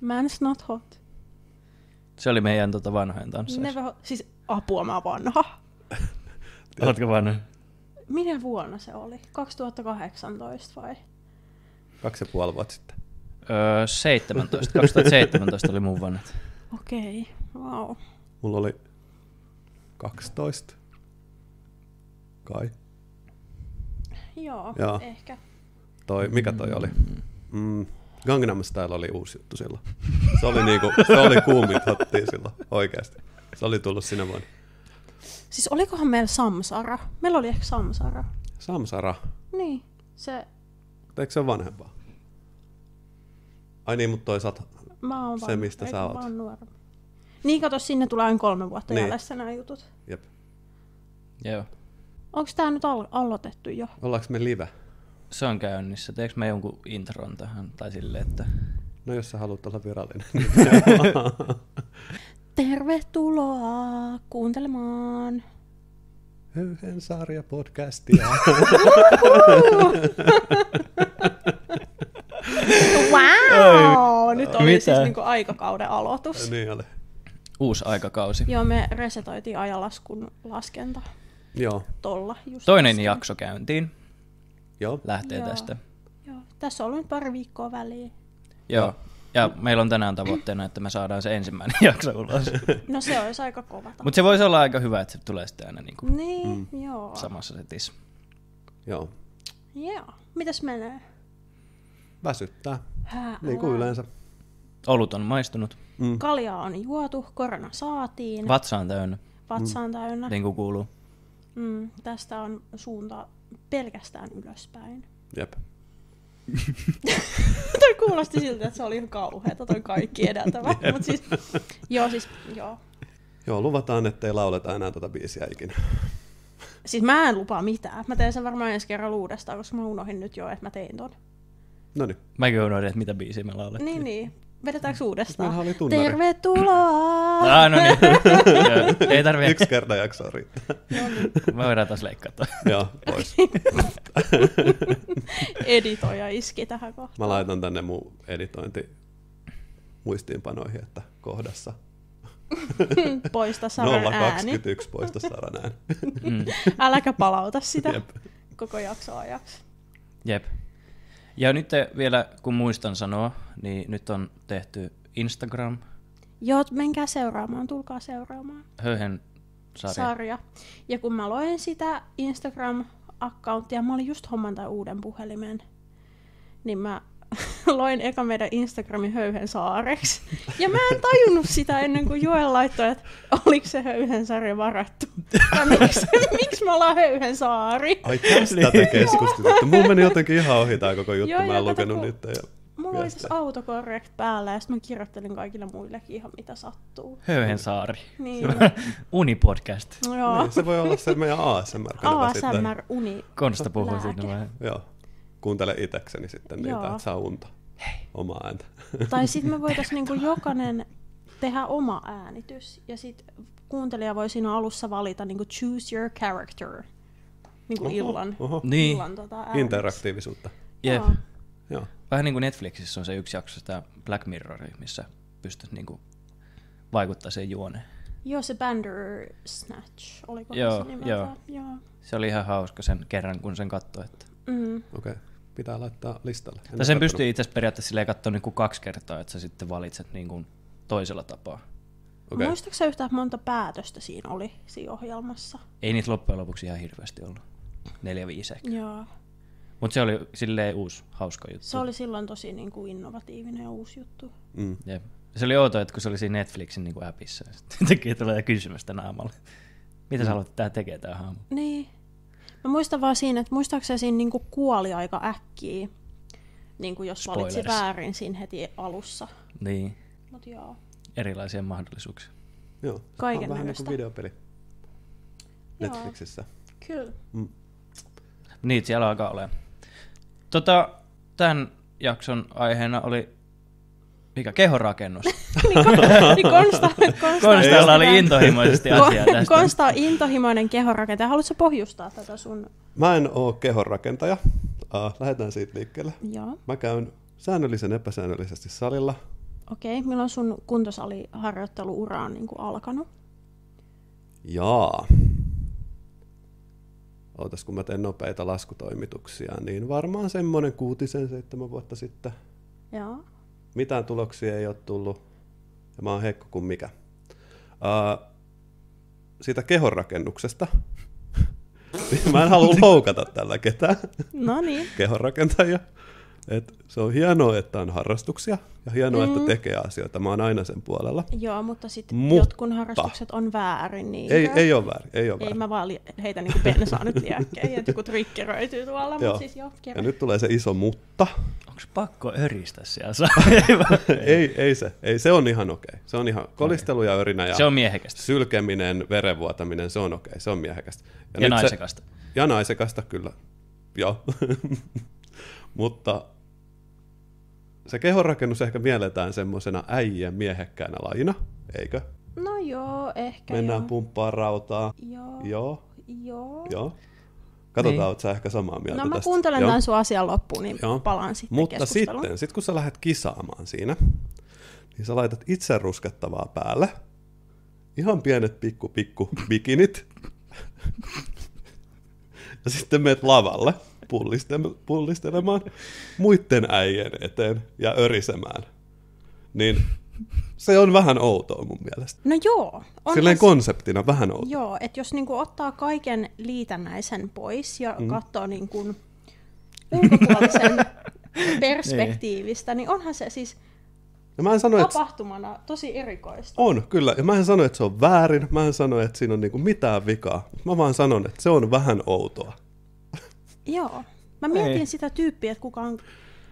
Man's Not Hot. Se oli meidän vanhojen tansseissa. Siis apua, mä oon vanha. Oletko vanha? Minä vuonna se oli? 2018 vai? 2,5 vuotta sitten. 2017 oli mun vanhat. Okei, wow. Mulla oli 12. Kai. Joo, ehkä. Mikä toi oli? Gangnam Style oli uusi juttu silloin. Se oli kuumit hottia silloin, oikeasti. Se oli tullut sinä vuonna. Siis olikohan meillä Samsara? Meillä oli ehkä Samsara. Samsara. Niin, se... Eikö se ole vanhempaa? Ai niin, mutta toisaalta se, mistä sä oot. Niin, kato, sinne tulee aina 3 vuotta jäljessä nämä jutut. Jep. Joo. Onko tää nyt aloitettu jo? Ollaanko me live? Se on käynnissä. Teekö me jonkun intron tähän? Tai silleen, että... No jos sä haluat olla virallinen. Tervetuloa kuuntelemaan Höyhensarja podcastia. Wow! Nyt oli siis niinku aikakauden aloitus. Niin oli. Uusi aikakausi. Joo, me resetoitiin ajanlaskun laskenta. Joo. Tolla just Toinen äsken. jakso käyntiin. Joo. Lähtee tästä. Joo. Tässä on ollut pari viikkoa väliin. Joo. Ja meillä on tänään tavoitteena, että me saadaan se ensimmäinen jakso ulos. No se olisi aika kova. Mutta se voisi olla aika hyvä, että se tulee sitten aina niinku joo. samassa setissä. Joo. Joo. Mitäs menee? Väsyttää. Niin kuin yleensä. Olut on maistunut. Kaljaa on juotu, korona saatiin. Vatsa on täynnä. Vatsa on täynnä. Niin kuin kuuluu. Tästä on suunta pelkästään ylöspäin. Jep. Toi kuulosti siltä, että se oli ihan kauheeta, toi kaikki edeltävä. Mut siis, joo. Joo, luvataan, ettei lauleta enää tuota biisiä ikinä. Siis mä en lupaa mitään. Mä teen sen varmaan ensi kerran uudestaan, koska mä unohdin nyt jo, että mä tein ton. Noniin. Mäkin unohdin, että mitä biisiä me laulettiin. Niin. Vedetäänkö uudestaan? Meillähän oli tunnari. Tervetuloa! No niin. Ei tarvitse. 1 kerta jaksoa riittää. Me voidaan taas leikata. Joo, pois. Editoija iski tähän kohtaan. Mä laitan tänne mun editointi muistiinpanoihin, että kohdassa Poista Saran ääni. 021 poista Saran ääni. Äläkä palauta sitä Jep. koko jaksoa ajaksi. Jep. Ja nyt vielä, kun muistan sanoa, niin nyt on tehty Instagram. Joo, menkää seuraamaan, tulkaa seuraamaan. Höyhen sarja. Ja kun mä loin sitä Instagram-accountia, mä olin just hommantain uuden puhelimen, niin mä loin eka meidän Instagramin Höyhen saareksi. Ja mä en tajunnut sitä ennen kuin Joel laittoi, että oliko se Höyhen sarja varattu. Miksi me ollaan Höyhen saari? Ai tästä te keskustelette. Mulla meni jotenkin ihan ohi tää koko juttu. Joo, mä en lukenut niitä. Mulla oli siis autocorrect päällä ja sitten mä kirjoittelin kaikille muillekin ihan mitä sattuu. Höyhen saari. Niin. Unipodcast. Joo. Niin, se voi olla se meidän ASMR-kanava sitten. ASMR-uni. Konsta puhuu siinä vähän. Joo. Kuuntele itekseni sitten niitä, että saa unta. Omaa ääntä. Tai sitten me voitaisiin niinku jokainen tehdä oma äänitys ja sitten kuuntelija voi siinä alussa valita niinku choose your character. Niinku illan Niin. äänitys. Interaktiivisuutta. Jep. Joo. Vähän niin kuin Netflixissä on se yksi jakso, sitä Black Mirror, missä pystyt niinku vaikuttaa siihen juoneen. Joo, se Bandersnatch, oliko Joo, se nimeltään? Joo. Se oli ihan hauska sen kerran, kun sen katsoi. Että... Okei. Pitää laittaa listalle. Tai sen pystyy itse asiassa periaatteessa silleen katsoa niinku 2 kertaa, että sä sitten valitset niinku toisella tapaa. Okay. Muistatko sä yhtään monta päätöstä siinä oli siinä ohjelmassa? Ei niitä loppujen lopuksi ihan hirveästi ollut. 4-5 ehkä. Joo. Mutta se oli silleen uusi, hauska juttu. Se oli silloin tosi niinku innovatiivinen ja uusi juttu. Jep. Se oli outoa, että kun se oli siinä Netflixin niinku appissa, ja sitten teki tulee kysymystä naamalle. Mitä sä haluat, että tää tekee tää haamu? Niin. Mä muistan vaan siinä, että muistaakseni siinä niinku kuoli aika äkkiä, niinku jos valitsi väärin siinä heti alussa. Niin. Mut joo. Erilaisia mahdollisuuksia. Joo. Kaiken vähän niin näköistä. kuin videopeli Netflixissä. Kyllä. Niitä siellä alkaa olemaan. Tämän jakson aiheena oli kehonrakennus. Konstalla oli intohimoisesti asiaa tästä. Konsta on intohimoinen kehonrakentaja. Haluatko pohjustaa tätä sun? Mä en oo kehonrakentaja. Lähdetään siitä liikkeelle. Joo. Mä käyn säännöllisen epäsäännöllisesti salilla. Okei, milloin sun kuntosaliharjoitteluura on niin kuin alkanut? Jaa. Ootas, kun mä teen nopeita laskutoimituksia, niin varmaan semmoinen 6-7 vuotta sitten. Joo. Mitään tuloksia ei ole tullut, ja mä oon heikko kuin mikä. Siitä kehonrakennuksesta. Mä en halua loukata tällä ketään. No niin. Kehonrakentajia. Et se on hienoa, että on harrastuksia ja hienoa, että tekee asioita. Mä oon aina sen puolella. Joo, mutta sitten jotkut harrastukset on väärin. Niin ei ole väärin. Ei mä vaan heitä niinku bensaa nyt liäkkeen, että joku triggeröityy tuolla. Mutta siis ja nyt tulee se iso mutta. Onko pakko öristä siellä? ei se on ihan okei. Se on ihan kolistelu ja örinä ja se on miehekästä. Sylkeminen, verenvuotaminen, se on okei. Se on miehekästä. Ja naisekasta. Ja naisekasta, kyllä. Joo. Mutta se kehonrakennus ehkä mielletään semmoisena äijien miehekkäänä lajina, eikö? No joo, ehkä mennään pumppaan rautaa. Joo. Katsotaan, niin. Oot sä ehkä samaa mieltä tästä. No mä kuuntelen tämän sun asian loppuun, niin palaan sitten mutta keskusteluun. sitten kun sä lähdet kisaamaan siinä, niin sä laitat itse ruskettavaa päälle. Ihan pienet pikku bikinit. Ja sitten meet lavalle pullistelemaan muitten äijien eteen ja örisemään. Niin se on vähän outoa mun mielestä. No joo. Silleen konseptina vähän outoa. Joo, että jos niinku ottaa kaiken liitännäisen pois ja katsoo niinku ulkopuolisen perspektiivistä, niin onhan se siis mä en sano, tapahtumana tosi erikoista. On, kyllä. Ja mä en sano, että se on väärin. Mä en sano, että siinä on niinku mitään vikaa. Mä vaan sanon, että se on vähän outoa. Joo. Mä mietin sitä tyyppiä, että kuka on...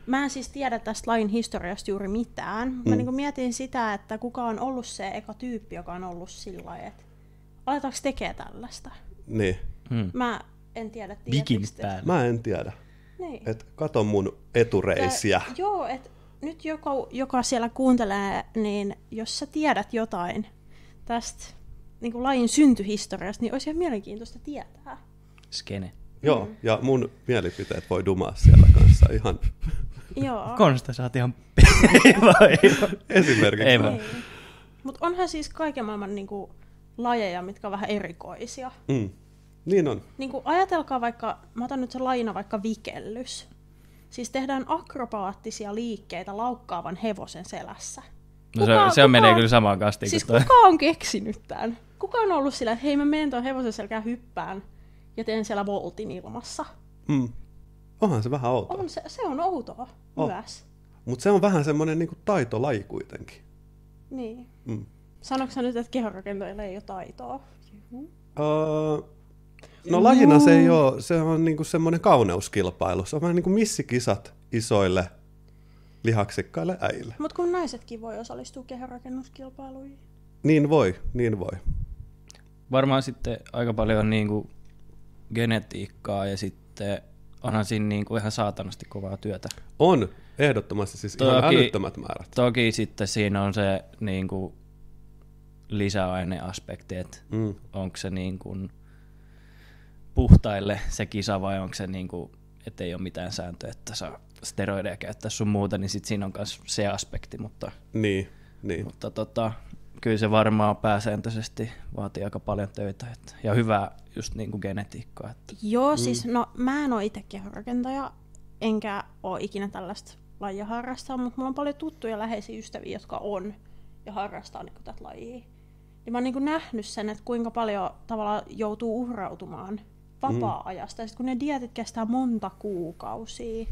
Mä en siis tiedä tästä lajin historiasta juuri mitään. Mä niinku mietin sitä, että kuka on ollut se eka tyyppi, joka on ollut sillä lailla, että aletaanko tekee tällaista? Niin. Mä en tiedä. Mä en tiedä. Niin. Et kato mun etureisiä. Joo, että nyt joka siellä kuuntelee, niin jos sä tiedät jotain tästä niin lajin syntyhistoriasta, niin olisi ihan mielenkiintoista tietää. Skene. Joo, ja mun mielipiteet voi dumaa siellä kanssa ihan. Joo. Konsta saat ihan esimerkiksi. Ei vaan. Mutta onhan siis kaiken maailman niinku lajeja, mitkä on vähän erikoisia. Niin on. Niinku ajatelkaa vaikka, mä otan nyt se lajina vaikka vikellys. Siis tehdään akrobaattisia liikkeitä laukkaavan hevosen selässä. No se menee kyllä samaan kastiin. Siis kuka on keksinyt tämän? Kuka on ollut sillä, että hei mä menen tuon hevosen selkään hyppään ja teen siellä voltin ilmassa? Onhan se vähän outoa. Se on outoa myös. Mutta se on vähän semmoinen niinku taitolaji kuitenkin. Niin. Sanoitko sä nyt, että kehonrakentajilla ei ole taitoa? No lajina se ei ole, se on niinku semmoinen kauneuskilpailu. Se on vähän niin kuin missikisat isoille lihaksikkaille äijille. Mutta kun naisetkin voi osallistua kehonrakennuskilpailuihin. Niin voi. Varmaan sitten aika paljon niinku genetiikkaa ja sitten onhan siinä niinku ihan saatanasti kovaa työtä. On, ehdottomasti siis ihan älyttömät määrät. Toki sitten siinä on se niinku lisäaineaspekti, että onko se niinku puhtaille se kisa vai onko se niinku, että ei ole mitään sääntöä, että saa steroideja käyttää sun muuta, niin sitten siinä on myös se aspekti, mutta, niin. mutta kyllä se varmaan pääsääntöisesti vaatii aika paljon töitä ja hyvää just niinku genetiikkaa. Että. Joo, siis no mä en ole itse kehonrakentaja, enkä ole ikinä tällaista lajia harrastaa, mutta mulla on paljon tuttuja läheisiä ystäviä, jotka on ja harrastaa niinku tätä lajia. Ja mä oon niinku nähnyt sen, että kuinka paljon tavallaan joutuu uhrautumaan vapaa-ajasta, ja sit kun ne dieetit kestää monta kuukausia,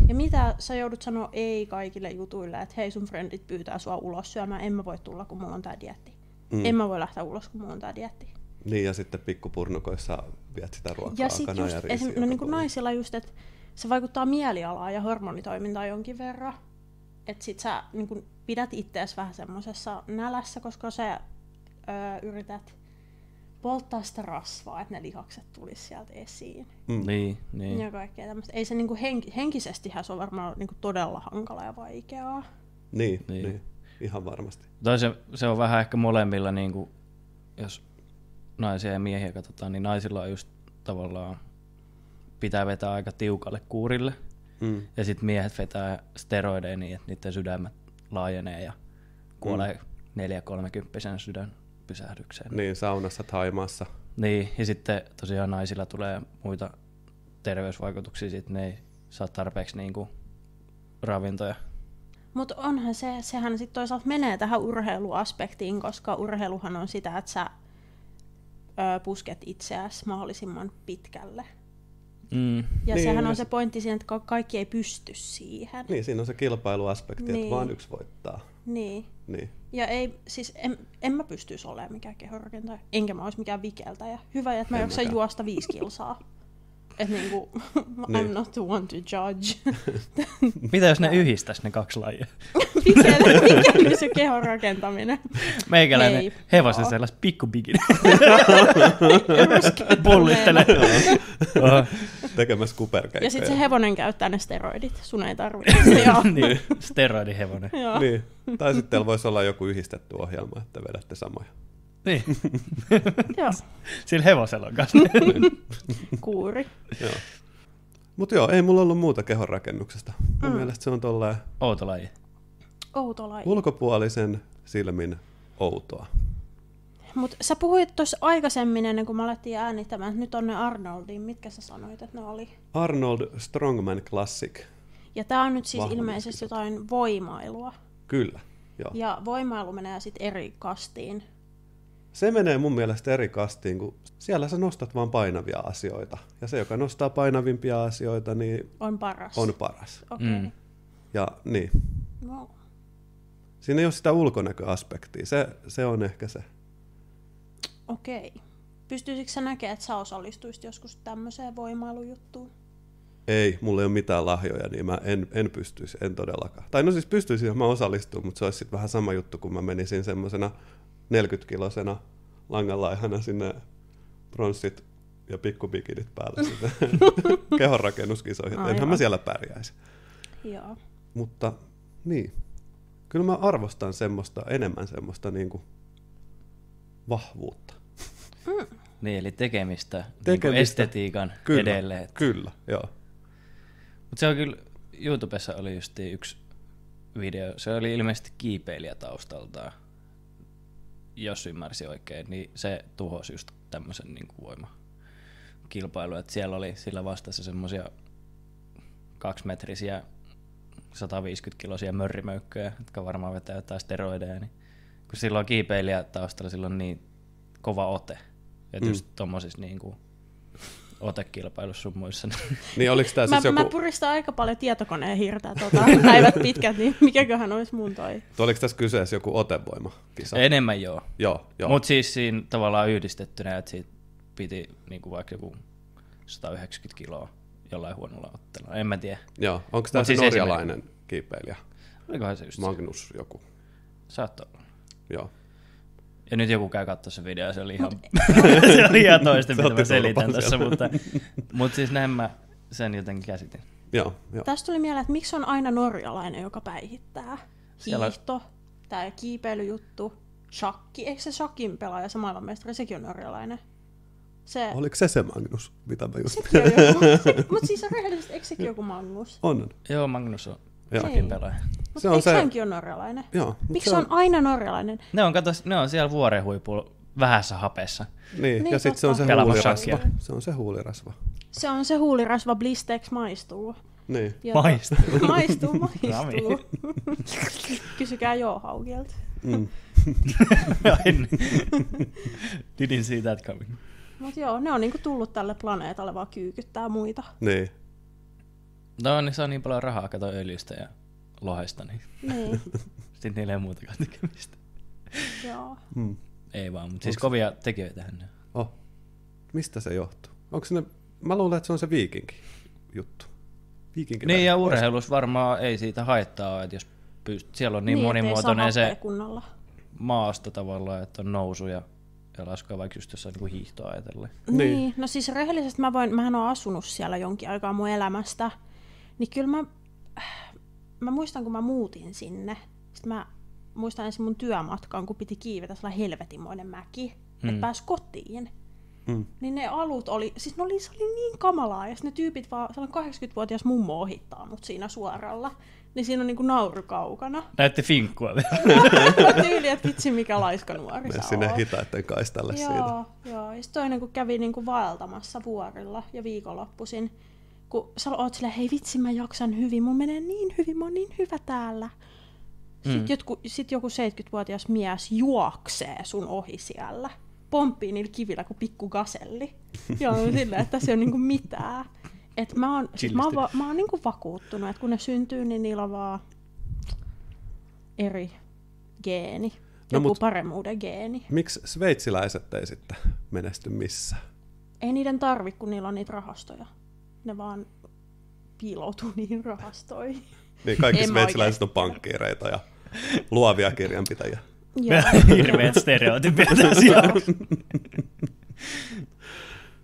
ja mitä sä joudut sanoa ei kaikille jutuille, että hei sun frendit pyytää sua ulos syömään, en mä voi tulla kun mulla on tää dieetti. En mä voi lähteä ulos kun mulla on tää dieetti. Niin ja sitten pikkupurnukoissa viet sitä ruokaa ja sit just, no niin kuin naisilla just, että se vaikuttaa mielialaan ja hormonitoimintaan jonkin verran. Että sit sä niin kun pidät ittees vähän semmosessa nälässä, koska sä yrität polttaa sitä rasvaa, että ne lihakset tulisi sieltä esiin. Niin. Ja kaikkea tämmöistä. Ei se niinku henkisestihän se on varmaan niinku todella hankala ja vaikeaa. Niin. Ihan varmasti. Se on vähän ehkä molemmilla, niinku, jos naisia ja miehiä katsotaan, niin naisilla on just tavallaan pitää vetää aika tiukalle kuurille. Ja sitten miehet vetää steroideja niin, että niiden sydämet laajenee ja kuolee 4-30 sydänpysähdykseen. Niin, saunassa Thaimaassa. Niin, ja sitten tosiaan naisilla tulee muita terveysvaikutuksia, sit ne ei saa tarpeeksi niinku ravintoja. Mutta onhan sehän sitten toisaalta menee tähän urheiluaspektiin, koska urheiluhan on sitä, että sä pusket itseäsi mahdollisimman pitkälle. Ja Niin, sehän on se pointti siinä, että kaikki ei pysty siihen. Niin, siinä on se kilpailuaspekti, Niin. että vaan yksi voittaa. Niin. Niin. Ja ei, siis en mä pystyisi olemaan mikään kehorakentaja, enkä mä olisi mikään vikeltäjä. Hyvä, että mä jaksan juosta 5 kilsaa. Että niinku, Niin. I'm not the one to judge. Mitä jos ne yhdistäisi ne 2 lajia? Vikellys ja kehon rakentaminen. Meikäläinen Hei, hevosen joo. sellais pikkubikini. Pullittelee. Tekemässä kuperkeikkoja. Ja sitten se hevonen käyttää ne steroidit. Sun ei tarvitse. Joo. Niin, steroidihevonen. Joo. Niin. Tai sitten teillä voisi olla joku yhdistetty ohjelma, että vedätte samoja. Niin. Joo. Sillä hevosella on kanssa. Kuuri. Joo. Mutta joo, ei mulla ollut muuta kehonrakennuksesta. Mun mielestä se on tolleen Outo laji. Outo laji. ulkopuolisen silmin outoa. Mut sä puhuit tuossa aikaisemmin, ennen kuin me alettiin äänittämään, että nyt on ne Arnoldin. Mitkä sä sanoit, että ne oli? Arnold Strongman Classic. Ja tää on nyt siis Vahva ilmeisesti jotain voimailua. Kyllä, joo. Ja voimailu menee sitten eri kastiin. Se menee mun mielestä eri kastiin, kun siellä sä nostat vaan painavia asioita. Ja se, joka nostaa painavimpia asioita, niin On paras. on paras. Okei. Ja niin, No. siinä ei ole sitä ulkonäköaspektia. Se on ehkä se. Okei. Pystyisikö sä näkemään, että sä osallistuisit joskus tämmöiseen voimailujuttuun? Ei, mulla ei ole mitään lahjoja, niin mä en pystyisi, en todellakaan. Tai no siis pystyisin, jos mä osallistuin, mutta se olisi sitten vähän sama juttu, kun mä menisin semmosena 40-kilosena langanlaihana sinne pronssit ja pikkubikinit päällä sinne kehonrakennuskisoihin. Aivan. Enhän mä siellä pärjäisi. Joo. Mutta niin, kyllä mä arvostan enemmän semmoista niinku vahvuutta. Niin, eli tekemistä. Tekemistä. Niin estetiikan Kyllä, edelleen. kyllä, joo. Mutta se on kyllä, YouTubessa oli just yksi video, se oli ilmeisesti kiipeilijä taustaltaan, jos ymmärsin oikein, niin se tuhosi just tämmöisen niin kuin voimakilpailun, että siellä oli sillä vastassa semmosia 2-metrisiä 150-kiloisia mörrimöykköjä, jotka varmaan vetää jotain steroideja, niin kun silloin on kiipeilijä taustalla, silloin on niin kova ote, että just tommosissa niin kuin otekilpailussa sun muissa. Niin oliko tää siis Mä joku, puristan aika paljon tietokoneen hirtä päivät pitkät, niin mikäköhän olisi mun toi? oliko tässä kyseessä joku otevoimakisa? Enemmän joo. Joo. Mutta siis siinä tavallaan yhdistettynä, että siitä piti niinku vaikka joku 190 kiloa jollain huonolla otteella. En mä tiedä. Joo, onko tämä Mut se siis norjalainen kiipeilijä? Olikohan se just se? Magnus joku. Saattoi olla. Joo. Ja nyt joku käy katsoa se video, se oli ihan, se oli ihan toista, mitä mä selitän tässä, mutta siis näin mä sen jotenkin käsitin. Joo. Tästä tuli mieleen, että miksi on aina norjalainen, joka päihittää? Siellä- Hiihto, tää kiipeilyjuttu, shakki. Eikö se shakin pelaaja, se maailmanmestari, sekin on norjalainen? Se, Oliko se Magnus, mitä mä just... sekin on joku, mutta siis rehellisesti, eikö sekin joku Magnus? On. Joo, Magnus on Joo. shakin pelaaja. Mutta Se on eikö se- hänkin ole norjalainen? Joo. mut Miksi se on aina norjalainen? Ne on siellä vuoren huipulla vähässä hapessa. Niin, Niin, ja sitten se on se totta. Pelaamassa huulirasva. shakkia. Se on se huulirasva. Se on se huulirasva, Blistex maistuu. Niin. Ja Maistuu. maistuu. Rami. Kysykää Johaugilta. Mm. Didn't see that coming. Mutta joo, ne on niinku tullut tälle planeetalle vaan kyykyttää muita. Niin. No, ne saa niin paljon rahaa, kato öljystä ja lohesta, niin Niin, sitten niillä ei muutakaan tekemistä. joo. Mm. Ei vaan, mutta siis kovia tekijöitähän ne. Oh. Mistä se johtuu? Onko se ne... Mä luulen, että se on se viikinki juttu. Viikinki Niin ja urheilussa varmaan ei siitä haittaa, että jos siellä on niin ettei monimuotoinen saa happea se kunnolla. maasto tavallaan, että on nousu ja laskua vaikka just jossain niin hiihtoa ajatellen. Niin, no siis rehellisesti mähän oon asunut siellä jonkin aikaa mun elämästä, niin kyllä mä muistan, kun mä muutin sinne. Sitten mä muistan ensin mun työmatkaan, kun piti kiivetä sellainen helvetimoinen mäki, että pääsi kotiin. niin ne alut oli, siis se oli niin kamalaa, ja ne tyypit vaan, sellainen 80-vuotias mummo ohittaa mut siinä suoralla, niin siinä on niinku nauru kaukana. Näytti finkkua vielä. Tyyli, että vitsi mikä laiska nuori sä sinne oot. hitaitten kaistalle siitä. Joo, ja sitten toinen kun kävi niinku vaeltamassa vuorilla ja viikonloppuisin, kun sä oot silleen, hei vitsi mä jaksan hyvin, mun menee niin hyvin, mä oon niin hyvä täällä. Sitten joku 70-vuotias mies juoksee sun ohi siellä. Pomppii niillä kivillä kuin pikku gaselli. Ja silleen, että tässä ei ole niinku mitään. Et mä oon niinku vakuuttunut, että kun ne syntyy, niin niillä on vaan eri geeni. Joku paremmuuden geeni. Miksi sveitsiläiset ei sitten menesty missään? Ei niiden tarvi, kun niillä on niitä rahastoja. Ne vaan piiloutuu niihin rahastoihin. Niin kaikki sveitsiläiset on pankkiireita ja luovia kirjanpitäjiä. Hirveät stereotypiat asiaa.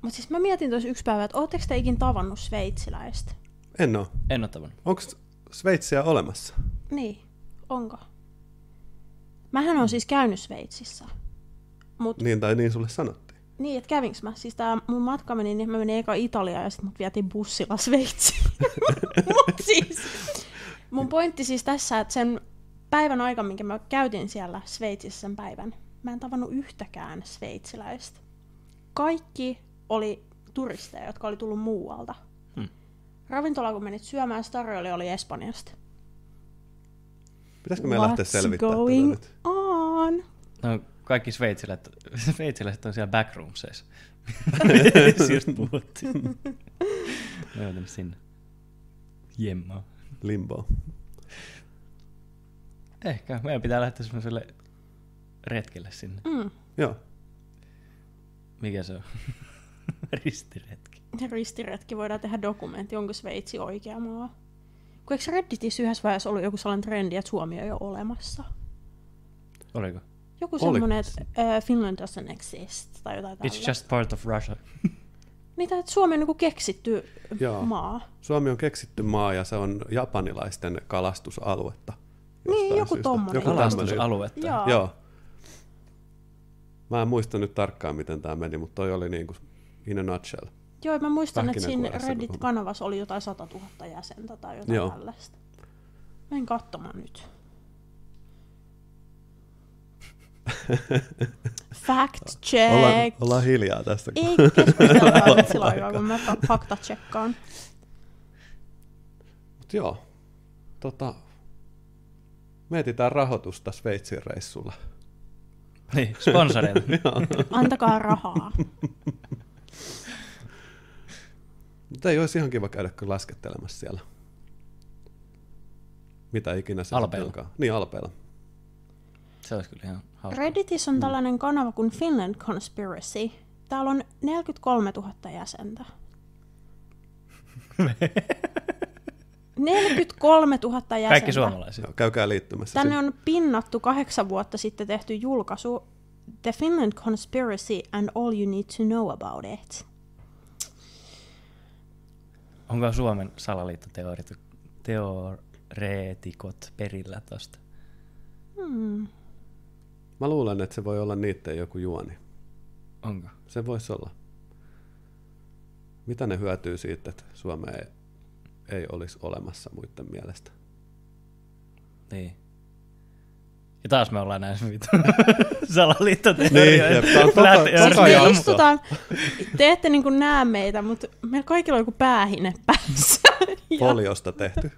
Mutta siis mä mietin tuossa yksi päivä, että ootteko te ikin tavannut sveitsiläistä? En oo. En oo tavannut. Onko Sveitsiä olemassa? Niin, onko? Mähän on siis käynyt Sveitsissä. Niin tai niin sulle sanottiin. Niin, että kävinkö mä? Siis tää mun matka meni, niin mä menin eka Italiaan ja sit mut vietiin bussilla Sveitsiin. Mut siis, mun pointti siis tässä, että sen päivän aika, minkä mä käytin siellä Sveitsissä sen päivän, mä en tavannut yhtäkään sveitsiläistä. Kaikki oli turisteja, jotka oli tullut muualta. Ravintola, kun menit syömään, tarjoili oli Espanjasta. Pitäisikö meidän lähteä selvittämään tätä nyt? On? No, kaikki sveitsiläiset on siellä backroomseissa. Siitä puhuttiin. Mä oon sinne. Jemmaa. Limbo. Ehkä. Meidän pitää lähteä semmoiselle retkelle sinne. Joo. Mikä se on? Ristiretki. Ristiretki. Voidaan tehdä dokumentti, onko Sveitsi oikea maa. Kun eikö Redditissä yhdessä vaiheessa ollut joku sellainen trendi, että Suomi on jo olemassa? Oliko? Joku semmoinen, että Finland doesn't exist, tai jotain tällaista. It's just part of Russia. Niitä, että Suomi on niin keksitty maa. Suomi on keksitty maa ja se on japanilaisten kalastusaluetta. Niin, joku tommoinen. Kalastusaluetta. Joo. Mä en muista nyt tarkkaan, miten tämä meni, mutta toi oli niin kuin in a nutshell. Joo, mä muistan, että siinä Reddit-kanavassa oli jotain 100 000 jäsentä tai jotain tällaista. Menen katsomaan nyt. Fact check! Ollaan hiljaa tästä. Ei keskustella nyt sillä aikaa, kun mä fakta tsekkaan. Mut joo. Mietitään rahoitusta Sveitsin reissulla. Niin, sponsoreita. Antakaa rahaa. Mutta ei olisi ihan kiva käydä kyllä laskettelemassa siellä. Mitä ikinä se onkaan. Niin, Alpeilla. Se olisi kyllä ihan hauska. Redditissä on tällainen kanava kuin Finland Conspiracy. Täällä on 43 000 jäsentä. 43 000 jäsentä. Kaikki suomalaisia. Joo, käykää liittymässä. Tänne on pinnattu 8 vuotta sitten tehty julkaisu The Finland Conspiracy and All You Need to Know About It. Onko Suomen salaliittoteoreetikot perillä tosta? Mä luulen, että se voi olla niitten joku juoni. Onko? Se voisi olla. Mitä ne hyötyy siitä, että Suomea ei olisi olemassa muiden mielestä? Niin. Ja taas me ollaan näissä salaliittoteorioita. Niin, me istutaan, te ette niin kuin näe meitä, mutta meillä kaikilla on joku päähine päässä. Foliosta tehty.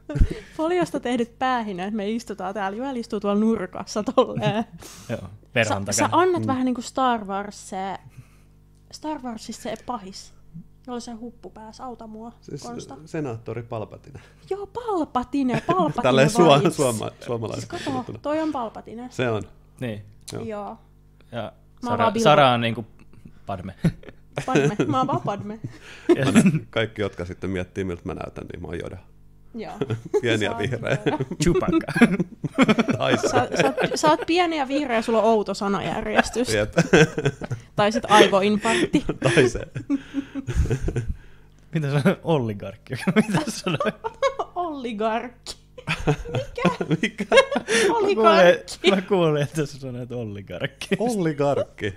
Foliosta tehdyt päähineet. Me istutaan täällä. Joel istuu tuolla nurkassa tolleen. Joo, perhon takana. Sä annat vähän niin kuin Star Warsissa se pahis. Jolla se huppu päässä. Auta mua, siis Konsta. Senaattori Palpatine. Joo, Palpatine Tälleen Siis suomalaisen. kato, toi on Palpatine. Se on. Niin. Joo. Ja Sara on niinku Padme. Padme. Mä oon vaan Padme. Kaikki, jotka sitten miettii, miltä mä näytän, niin mä oon Yoda. Joo. Pieni ja vihreä. Chewbacca. Sä oot pieni ja vihreä ja sulla on outo sanajärjestys. Jep. Tai sit aivoinfarkti. Tai se. Mitä se on? Oligarkki. Mitä sanoit? Oligarkki. Mikä? Oligarkki. Mä kuulin, että sä sanoit oligarkki. Oligarkki.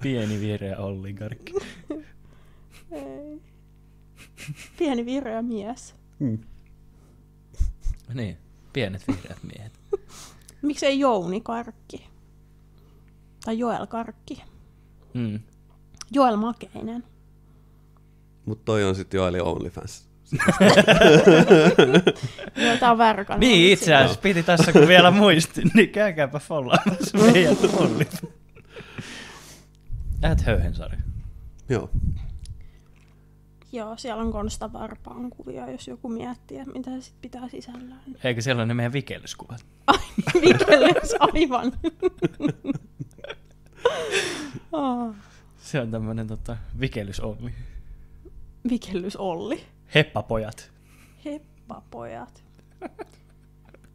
Pieni vihreä oligarkki. Ei. Pieni vihreä mies. Niin, pienet vihreät miehet. Miksei Jouni Karkki? Tai Joel Karkki. Joel Makeinen. Mut toi on sit Joeli OnlyFans. Joo, tää on värkän. Niin, itse asiassa piti tässä, kun vielä muistin, niin käykääpä follaamassa meidän OnlyFans. @Höyhensaari. Joo. Joo, siellä on Konsta Varpaan kuvia, jos joku miettii, että mitä se sit pitää sisällään. Eikö siellä ole ne meidän vikellyskuvat? Ai, vikellys, aivan. Se on tämmönen vikellys-Olli. Vikellys Olli. Heppapojat. Heppapojat.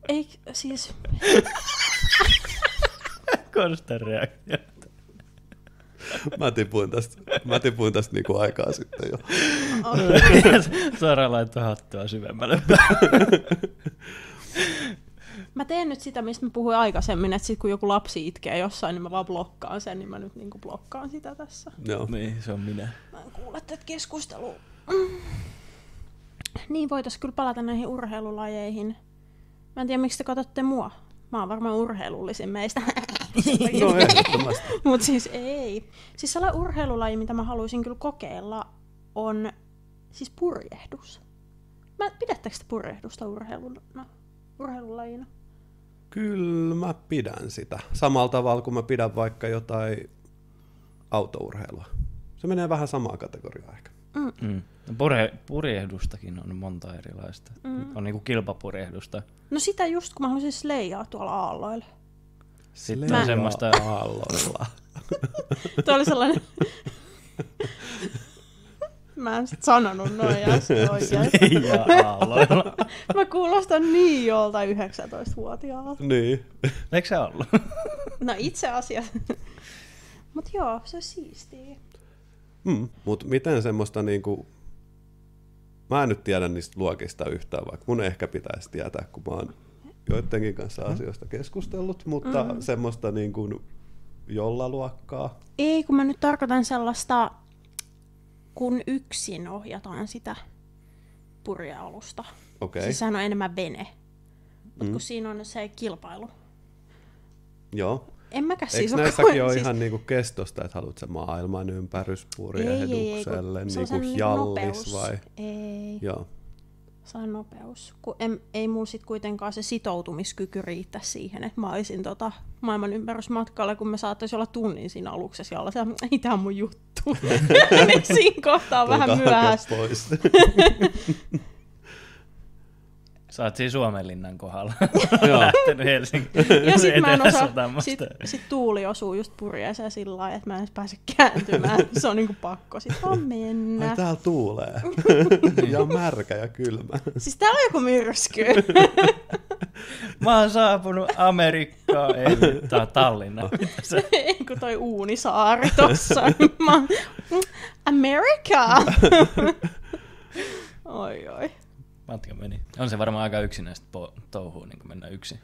Eik, siis... Konstan reaktio. Mä tipuin tästä niinku aikaa sitten jo. Suoraan laittoi hattua syvemmälle. Mä teen nyt sitä, mistä mä puhuin aikaisemmin, että sit kun joku lapsi itkee jossain, niin mä vaan blokkaan sen, niin mä nyt niinku blokkaan sitä tässä. Joo. Niin, se on minä. Mä en kuule tätä keskustelua. Niin, voitais kyllä palata näihin urheilulajeihin. Mä en tiedä, miksi te katsotte mua. Mä oon varmaan urheilullisin meistä. No ehdottomasti. Mut siis ei. Siis sellainen urheilulaji, mitä mä haluaisin kyllä kokeilla, on siis purjehdus. Pidättekö te purjehdusta urheilulajina? Kyllä mä pidän sitä. Samalla tavalla kuin mä pidän vaikka jotain autourheilua. Se menee vähän samaa kategoriaa ehkä. Purjehdustakin on monta erilaista. On niinku kilpapurjehdusta. No sitä just, kun mä haluaisin sleijaa tuolla aalloilla. Sitten on semmoista aalloilla. Tuo oli sellainen... Mä en sit sanonut noin äsken oikeasti. Sleijaa aalloilla. Mä kuulostan niin joltain 19-vuotiaalta. Niin. Eikö se ollut? No itse asiassa. Mut joo, se on siistiä. Mut miten semmoista niinku... Mä en nyt tiedä niistä luokista yhtään, vaikka mun ehkä pitäisi tietää, kun mä oon joidenkin kanssa asioista keskustellut, mutta semmoista niinku jollaluokkaa. Ei, kun mä nyt tarkoitan sellaista, kun yksin ohjataan sitä purjealusta. Okei. Siis sehän on enemmän vene. Mutta kun siinä on se kilpailu. Joo. En mäkä Eikö siis näissäkin ole ihan niinku kestosta, että haluat sen maailman ympäryspurijehdukselle, niinku jallis vai? Ei. Joo. Se on nopeus. Ei mulla sit kuitenkaan se sitoutumiskyky riittää siihen, että mä olisin maailman ympärysmatkalla, kun me saattaisi olla tunnin siinä aluksessa ja olla se, ei tää on mun juttu. Siinä kohtaa on vähän myöhäistä. Pois. Sä oot siinä Suomenlinnan kohdalla lähtenyt Helsinkiin. Ja sit mä en osaa, sit tuuli osuu just purjeeseen sillä lailla, että mä en edes pääse kääntymään. Se on niinku pakko sit vaan mennä. Ai täällä tuulee. Ja märkä ja kylmä. Siis täällä on joku myrsky. Mä oon saapunut Amerikkaan, ei tää on Tallinna. Ei kun toi Uunisaari tossa. America! Oi. Matka meni. On se varmaan aika yksinäistä touhua, niin kun mennään yksin.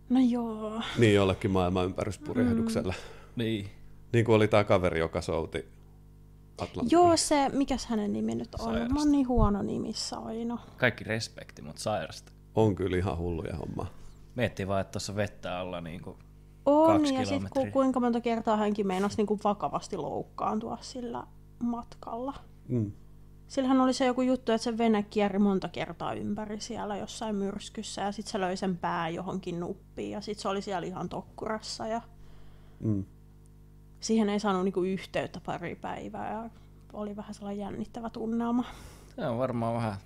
No joo. Niin jollekin maailman ympäryspurjehduksella. Niin. Niin kuin oli tää kaveri, joka souti Atlantin. Joo, se, mikäs hänen nimi nyt on? Sairasta. Mä oon niin huono nimissä aina. Kaikki respekti, mutta sairasta. On kyllä ihan hulluja hommaa. Miettii vaan, että tuossa vettä alla niinku On, 2 ja sit kilometriä. kuinka monta kertaa hänkin meinasi niinku vakavasti loukkaantua sillä matkalla. Sillähän oli se joku juttu, että se vene kierri monta kertaa ympäri siellä jossain myrskyssä ja sitten se löi sen pää johonkin nuppiin ja sitten se oli siellä ihan tokkurassa ja siihen ei saanut niinku yhteyttä pari päivää ja oli vähän sellainen jännittävä tunnelma. Se on varmaan vähän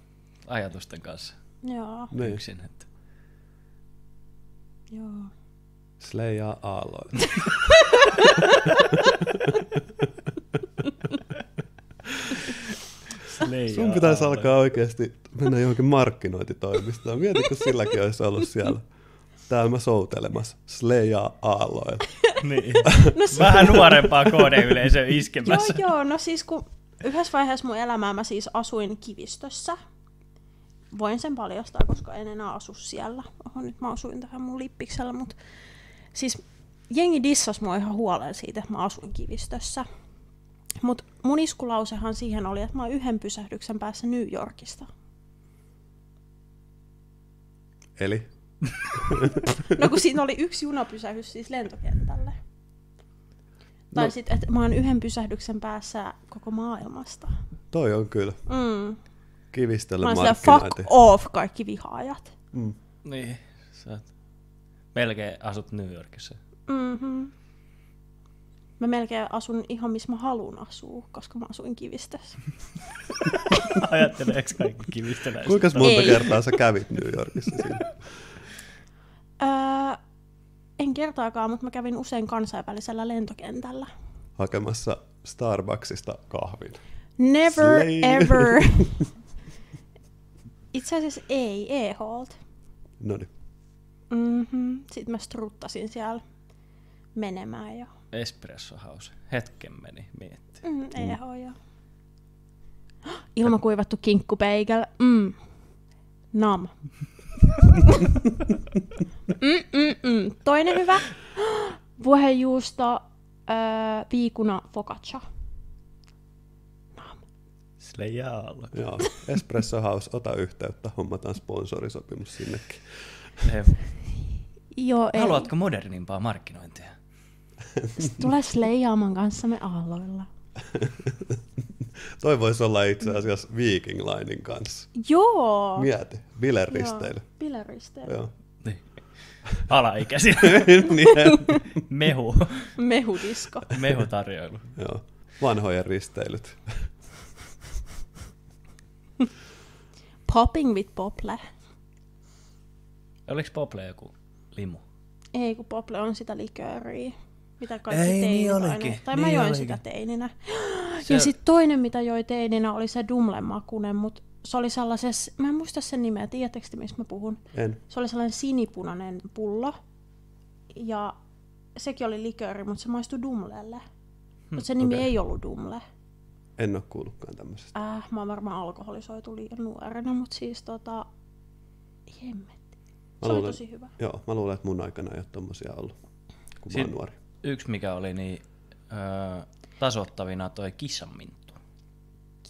ajatusten kanssa Joo, Niin. yksin. Että joo. Sleijaa aalloilla. Sun pitäisi alkaa oikeasti mennä johonkin markkinointitoimistoon. Mieti, kun silläkin olisi ollut siellä. Täällä mä soutelemassa. Sleijaa aalloilla. Niin. Vähän nuorempaa kohdeyleisöä iskemässä. Joo, no siis kun yhdessä vaiheessa mun elämää mä siis asuin Kivistössä voin sen paljastaa, koska en enää asu siellä. Oho, nyt mä asuin tähän mun lippiksellä, mutta siis jengi dissas mua ihan huolella siitä, että mä asuin Kivistössä. Mut mun iskulausehan siihen oli, että mä oon 1 pysähdyksen päässä New Yorkista. Eli? No kun siinä oli 1 junapysähdys siis lentokentälle. Tai sitten, että mä oon 1 pysähdyksen päässä koko maailmasta. Toi on kyllä. Kivistölle mä oon markkinointi. fuck off kaikki vihaajat. Niin, sä melkein asut New Yorkissa. Mä melkein asun ihan missä mä haluan asua, koska mä asuin Kivistössä. Ajatteleeko kaikki kivistöläiset? Kuinka monta kertaa sä kävit New Yorkissa siinä? En kertaakaan, mutta mä kävin usein kansainvälisellä lentokentällä. Hakemassa Starbucksista kahvin. Never Slay. ever. Itse asiassa ei, E-Holt. Noniin. Sitten mä struttasin siellä menemään jo. Espresso House. Hetken meni miettiä. E-H, joo. Ilmakuivattu kinkkupeigel. Nam. Toinen hyvä. Vuohenjuusto, viikuna focaccia. Nam. Slejaalla. Joo. Espresso House, ota yhteyttä. Hommataan sponsorisopimus sinnekin. Joo, ei. Haluatko modernimpaa markkinointia? Tule sleijaamaan kanssamme aalloilla. Toi voisi olla itse asiassa Viking Linein kanssa. Joo. Mieti, bilerristeily. Bilerristeily. Joo. Niin. Alaikäisiä. Niin. Mehu. Mehudisko. Mehutarjoilu. Joo. Vanhojen risteilyt. Popping with Pople. Oliko Pople joku limu? Ei, kun Pople on sitä likööriä. Mitä kaikki Ei, teinit niin aina. olikin. Tai mä Niin join olikin. sitä teininä. Se- Ja sitten toinen, mitä joi teininä, oli se Dumle-makunen, mutta se oli sellaisessa, mä en muista sen nimeä, tiedättekö te, mistä mä puhun? En. Se oli sellainen sinipunainen pullo. Ja sekin oli likööri, mutta se maistui Dumlelle. Mutta se nimi okei. ei ollut Dumle. En ole kuullutkaan tämmöisestä. Mä oon varmaan alkoholisoitu liian nuorena, mutta siis jemmetti. Se oli tosi hyvä. Joo, mä luulen, että mun aikana ei ole tommosia ollut, kun mä oon nuori. Yksi mikä oli niin tasoittavina toi kissanminttu.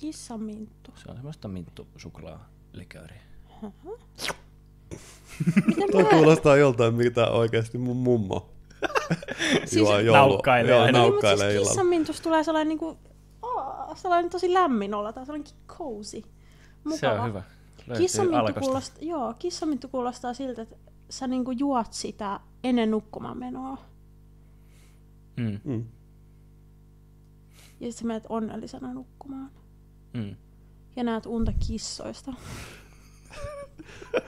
Kissaminttu. Se on semmoista minttusuklaalikööriä. Toi kuulostaa joltain, mitä oikeasti mun mummo juo Naukkailee aina. Niin, mutta naukkailee siis illalla. kissanmintusta tulee sellainen, niinku, sellainen tosi lämmin olla, tai sellainen cozy, mukava. Se on hyvä. Löytyy Alkosta. Kissaminttu kuulostaa siltä, että sä niinku juot sitä ennen nukkumaan menoa. Mm. Ja sit sä menet onnellisena nukkumaan. Mm. Ja näet unta kissoista.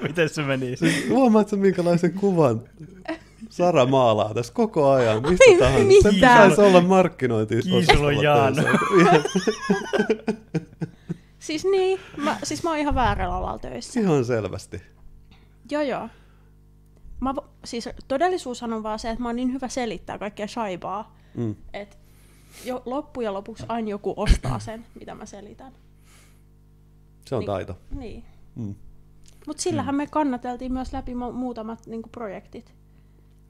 Miten se meni? Siis huomaatko minkälaisen kuvan Sara maalaa tässä koko ajan, mistä tahansa. mitä? Se pitäisi olla markkinointi. Kiisulu Jaana. Siis niin, mä oon ihan väärällä alalla töissä. Ihan selvästi. Joo. Siis todellisuushan on vaan se, että mä oon niin hyvä selittää kaikkea shaibaa, että loppujen lopuksi aina joku ostaa sen, mitä mä selitän. Se on taito. Niin. Mm. Mutta sillähän me kannateltiin myös läpi muutamat niinku projektit,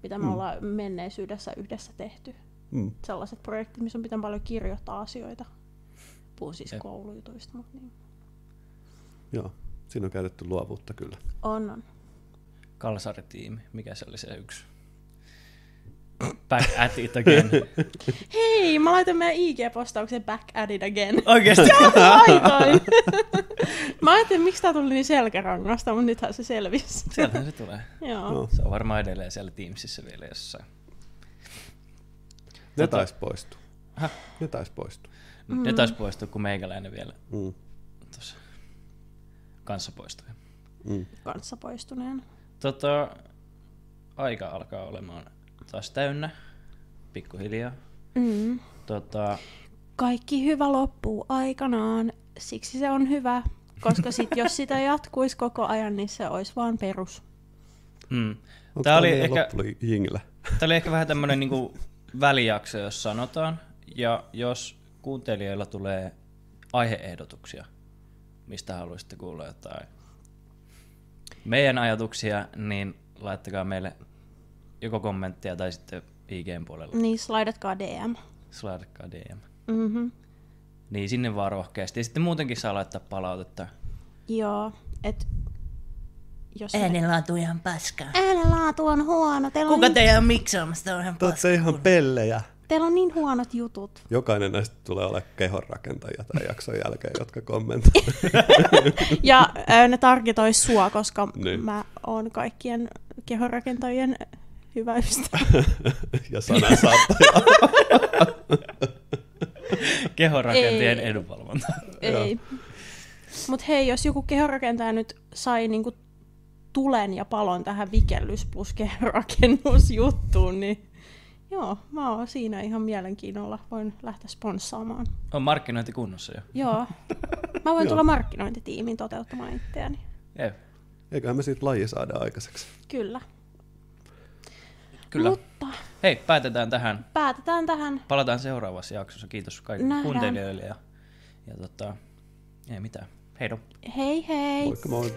mitä me ollaan menneisyydessä yhdessä tehty. Sellaiset projektit, missä on pitänyt paljon kirjoittaa asioita. Puhun siis koulujutuista. Mutta niin. Joo, siinä on käytetty luovuutta kyllä. On. Kalsaritiimi. Mikä se oli se yksi? Back at it again. Hei, mä laitan meidän IG-postauksen back at it again. Oikeesti? Laitoin. Mä ajattelin, miksi tää tuli niin selkärangasta, mutta nythän se selvisi. Sieltähän se tulee. Joo. No. Se on varmaan edelleen siellä Teamsissa vielä jossain. Ne tais poistua. Häh? Ne tais poistua. Ne taisi poistua, kun meikäläinen vielä Mm. tuossa kanssa poistui. Kanssa poistuneen. Aika alkaa olemaan taas täynnä, pikkuhiljaa. Kaikki hyvä loppuu aikanaan, siksi se on hyvä, koska jos sitä jatkuisi koko ajan, niin se olisi vaan perus. Onko Tää oli ehkä vähän tämmönen niinku välijakso, jos sanotaan. Ja jos kuuntelijoilla tulee aiheehdotuksia, mistä haluaisitte kuulla jotain meidän ajatuksia, niin laittakaa meille joko kommenttia tai sitten IGn puolella. Niin, slaidatkaa DM. Slaidatkaa DM. Mhm. Niin sinne vaan rohkeasti. Ja sitten muutenkin saa laittaa palautetta. Joo, et jos Äänenlaatu on ihan paskaa. äänenlaatu on huono. Kuka teidän on miksaamassa? Tämä on ihan Te paskaa. olette ihan pellejä. Teillä on niin huonot jutut. Jokainen näistä tulee olemaan kehonrakentajia tämän jakson jälkeen, jotka kommentoivat. Ja ne targetois sua, koska Niin. mä oon kaikkien kehonrakentajien hyvä ystävä. Ja sanansaattaja. Kehonrakentajien Ei. edunvalvonta. Ei. Mut hei, jos joku kehonrakentaja nyt sai niinku tulen ja palon tähän vikellys plus kehonrakennusjuttuun, niin joo, mä oon siinä ihan mielenkiinnolla. Voin lähteä sponssaamaan. On markkinointi kunnossa jo. Joo. Mä voin Joo. tulla markkinointitiimiin toteuttamaan itseäni. Jep. Eiköhän me siitä laji saada aikaiseksi. Kyllä. Kyllä. Mutta Hei, päätetään tähän. päätetään tähän. Palataan seuraavassa jaksossa. Kiitos kaikille Nähdään. kuuntelijoille. Ja ei mitään. Heido. Hei hei! Moikka moi!